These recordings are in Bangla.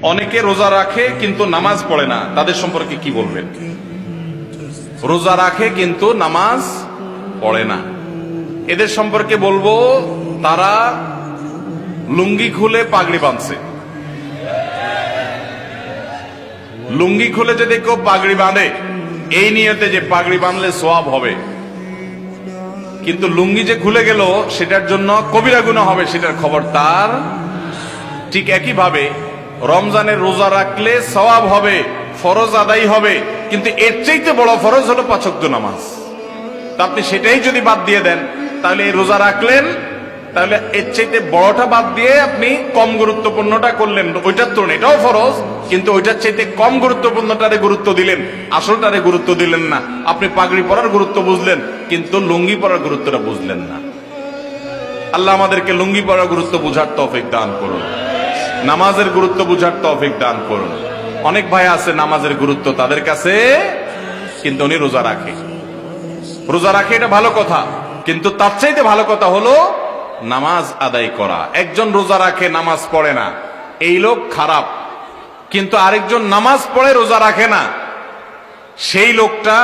অনেকে রোজা রাখে কিন্তু নামাজ পড়ে না, তাদের সম্পর্কে কি বলবেন? রোজা রাখে কিন্তু নামাজ পড়ে না, এদের সম্পর্কে বলবো তারা লুঙ্গি খুলে পাগড়ি বাঁধছে। লুঙ্গি খুলে যদি কেউ পাগড়ি বাঁধে এই নিয়তে যে পাগড়ি বাঁধলে সওয়াব হবে, কিন্তু লুঙ্গি যে খুলে গেল সেটার জন্য কবিরা গুনাহ হবে, সেটার খবর তার। ঠিক একই ভাবে রমজানের রোজা রাখলে সওয়াব হবে, ফরজ আদায় হবে, কিন্তু এর চাইতে বড় ফরজ হলো 5 ওয়াক্ত নামাজ। তা আপনি সেটাই যদি বাদ দিয়ে দেন তাহলে এই রোজা রাখলেন, তাহলে এর চাইতে বড়টা বাদ দিয়ে আপনি কম গুরুত্বপূর্ণটা করলেন। ওইটার তো এটাও ফরজ, কিন্তু ওইটার চাইতে কম গুরুত্বপূর্ণটারে গুরুত্ব দিলেন, আসলটারে গুরুত্ব দিলেন না। আপনি পাগড়ি পরার গুরুত্ব বুঝলেন কিন্তু লুঙ্গি পরার গুরুত্বটা বুঝলেন না। আল্লাহ আমাদেরকে লুঙ্গি পরার গুরুত্ব বুঝার তৌফিক দান করুন, নামাজের গুরুত্ব বুঝার তৌফিক দান করুন। অনেক ভাই আছে নামাজের গুরুত্ব তাদের কাছে, কিন্তু উনি রোজা রাখে। রোজা রাখে এটা ভালো কথা, কিন্তু তার চাইতে ভালো কথা হলো নামাজ আদায় করা। একজন রোজা রাখে নামাজ পড়ে না, এই লোক খারাপ। কিন্তু আরেকজন নামাজ পড়ে রোজা রাখে না, সেই লোকটা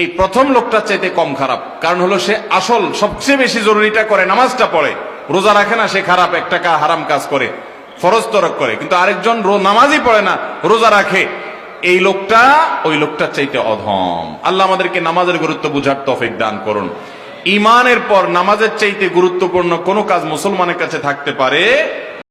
এই প্রথম লোকটার চাইতে কম খারাপ। কারণ হলো সে আসল সবচেয়ে বেশি জরুরিটা করে, নামাজটা পড়ে। রোজা রাখে না, সে খারাপ, একটা হারাম কাজ করে, ফরজ তরক করে। কিন্তু আরেকজন নামাজই পড়ে না, রোজা রাখে, এই লোকটা ওই লোকটার চাইতে অধম। আল্লাহ আমাদেরকে নামাজের গুরুত্ব বুঝার তৌফিক দান করুন। ঈমানের পর নামাজের চাইতে গুরুত্বপূর্ণ কোন কাজ মুসলমানের কাছে থাকতে পারে